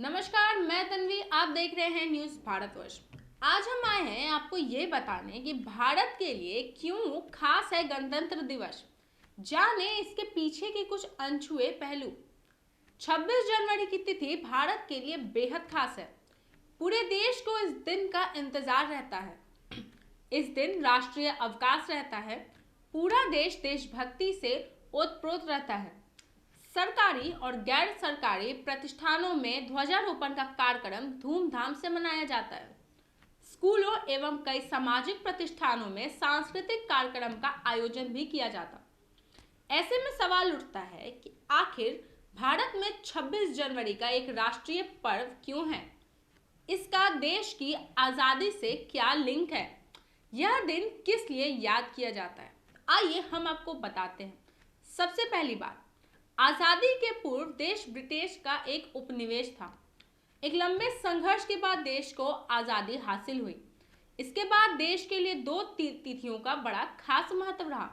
नमस्कार, मैं तन्वी। आप देख रहे हैं न्यूज़ भारतवर्ष। आज हम आए हैं आपको ये बताने कि भारत के लिए क्यों खास है गणतंत्र दिवस। जाने इसके पीछे के कुछ अनछुए पहलू। 26 जनवरी की तिथि भारत के लिए बेहद खास है। पूरे देश को इस दिन का इंतजार रहता है। इस दिन राष्ट्रीय अवकाश रहता है। पूरा देश देशभक्ति से ओतप्रोत रहता है। सरकारी और गैर सरकारी प्रतिष्ठानों में ध्वजारोहण का कार्यक्रम धूमधाम से मनाया जाता है। स्कूलों एवं कई सामाजिक प्रतिष्ठानों में सांस्कृतिक कार्यक्रम का आयोजन भी किया जाता। ऐसे में सवाल उठता है कि आखिर भारत में 26 जनवरी का एक राष्ट्रीय पर्व क्यों है। इसका देश की आज़ादी से क्या लिंक है। यह दिन किस लिए याद किया जाता है, आइए हम आपको बताते हैं। सबसे पहली बात, आज़ादी के पूर्व देश ब्रिटिश का एक उपनिवेश था। एक लंबे संघर्ष के बाद देश को आज़ादी हासिल हुई। इसके बाद देश के लिए दो तिथियों का बड़ा खास महत्व रहा।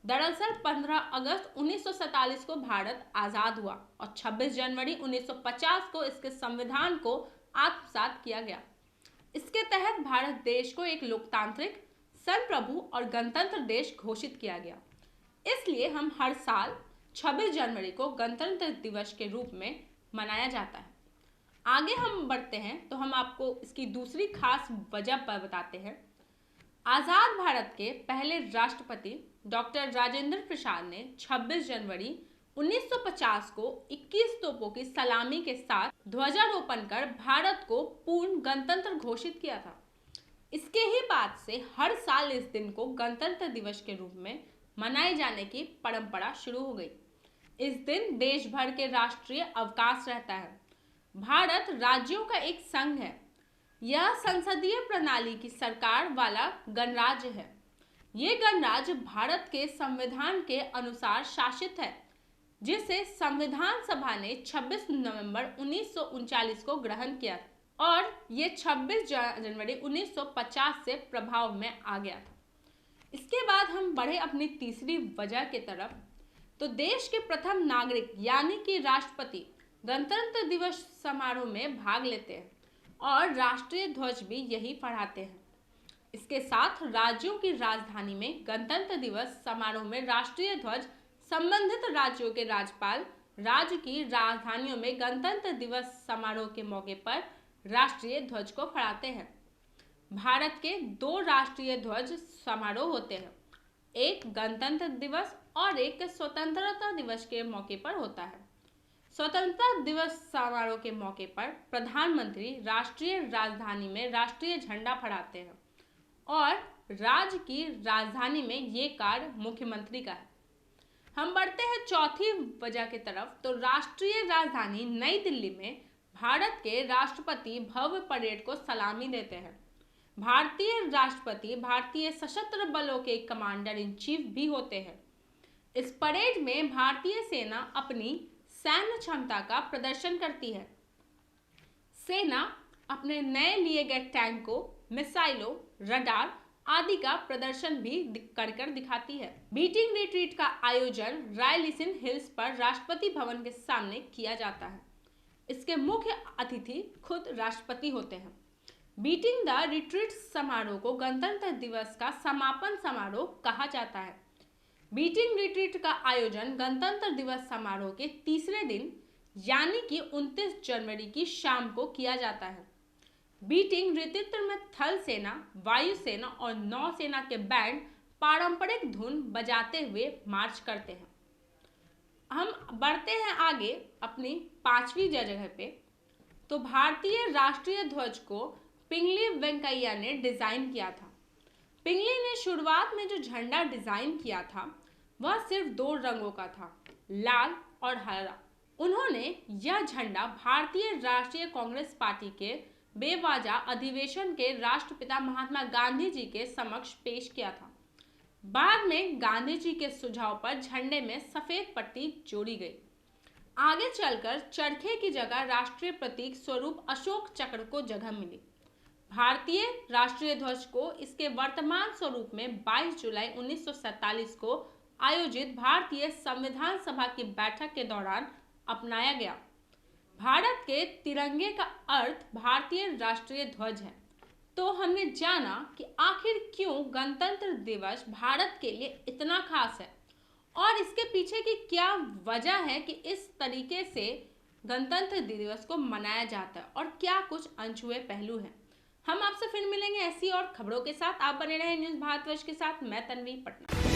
दरअसल 15 अगस्त 1947 को भारत आज़ाद हुआ और 26 जनवरी 1950 को इसके संविधान को आत्मसात किया गया। इसके तहत भारत देश को एक लोकतांत्रिक, संप्रभु और गणतंत्र देश घोषित किया गया। इसलिए हम हर साल 26 जनवरी को गणतंत्र दिवस के रूप में मनाया जाता है। आगे हम बढ़ते हैं तो हम आपको इसकी दूसरी खास वजह पर बताते हैं। आज़ाद भारत के पहले राष्ट्रपति डॉक्टर राजेंद्र प्रसाद ने 26 जनवरी 1950 को 21 तोपों की सलामी के साथ ध्वजारोहण कर भारत को पूर्ण गणतंत्र घोषित किया था। इसके ही बाद से हर साल इस दिन को गणतंत्र दिवस के रूप में मनाए जाने की परंपरा शुरू हो गई। इस दिन देश भर के राष्ट्रीय अवकाश रहता है। भारत राज्यों का एक संघ है। यह संसदीय प्रणाली की सरकार वाला गणराज्य है। ये गणराज्य भारत के संविधान के अनुसार शासित है, जिसे संविधान सभा ने 26 नवंबर 1939 को ग्रहण किया और ये 26 जनवरी 1950 से प्रभाव में आ गया था। इसके बाद हम बढ़े अपनी तीसरी वजह की तरफ। तो देश के प्रथम नागरिक यानी कि राष्ट्रपति गणतंत्र दिवस समारोह में भाग लेते हैं और राष्ट्रीय ध्वज भी यही फहराते हैं। इसके साथ राज्यों की राजधानी में गणतंत्र दिवस समारोह में राष्ट्रीय ध्वज संबंधित राज्यों के राज्यपाल राज्य की राजधानियों में गणतंत्र दिवस समारोह के मौके पर राष्ट्रीय ध्वज को फहराते हैं। भारत के दो राष्ट्रीय ध्वज समारोह होते हैं, एक गणतंत्र दिवस और एक स्वतंत्रता दिवस के मौके पर होता है। स्वतंत्रता दिवस समारोह के मौके पर प्रधानमंत्री राष्ट्रीय राजधानी में राष्ट्रीय झंडा फहराते हैं और राज्य की राजधानी में ये कार्य मुख्यमंत्री का है। हम बढ़ते हैं चौथी वजह की तरफ। तो राष्ट्रीय राजधानी नई दिल्ली में भारत के राष्ट्रपति भव्य परेड को सलामी देते हैं। भारतीय राष्ट्रपति भारतीय सशस्त्र बलों के कमांडर इन चीफ भी होते हैं। इस परेड में भारतीय सेना अपनी सैन्य क्षमता का प्रदर्शन करती है। सेना अपने नए लिए गए टैंकों, मिसाइलों, रडार आदि का प्रदर्शन भी कर दिखाती है। बीटिंग रिट्रीट का आयोजन रायलिसन हिल्स पर राष्ट्रपति भवन के सामने किया जाता है। इसके मुख्य अतिथि खुद राष्ट्रपति होते हैं। बीटिंग द रिट्रीट समारोह को गणतंत्र दिवस का समापन समारोह कहा जाता है। बीटिंग रिट्रीट का आयोजन गणतंत्र दिवस समारोह के तीसरे दिन यानी कि 29 जनवरी की शाम को किया जाता है। बीटिंग रिट्रीट में थल सेना, वायुसेना और नौसेना के बैंड पारंपरिक धुन बजाते हुए मार्च करते हैं। हम बढ़ते हैं आगे अपनी पांचवी जगह पे। तो भारतीय राष्ट्रीय ध्वज को पिंगली वेंकैया ने डिजाइन किया था। पिंगली ने शुरुआत में जो झंडा डिजाइन किया था वह सिर्फ दो रंगों का था, लाल और हरा। उन्होंने यह झंडा भारतीय राष्ट्रीय कांग्रेस पार्टी के बेवाजा अधिवेशन के राष्ट्रपिता महात्मा गांधी जी के समक्ष पेश किया था। बाद में गांधी जी के सुझाव पर झंडे में सफेद पट्टी जोड़ी गई। आगे चलकर चरखे की जगह राष्ट्रीय प्रतीक स्वरूप अशोक चक्र को जगह मिली। भारतीय राष्ट्रीय ध्वज को इसके वर्तमान स्वरूप में 22 जुलाई 1947 को आयोजित भारतीय संविधान सभा की बैठक के दौरान अपनाया गया। भारत के तिरंगे का अर्थ भारतीय राष्ट्रीय ध्वज है। तो हमने जाना कि आखिर क्यों गणतंत्र दिवस भारत के लिए इतना खास है और इसके पीछे की क्या वजह है कि इस तरीके से गणतंत्र दिवस को मनाया जाता है और क्या कुछ अनछुए पहलू हैं। हम आपसे फिर मिलेंगे ऐसी और खबरों के साथ। आप बने रहे न्यूज़ भारतवर्ष के साथ। मैं तन्वी, पटना।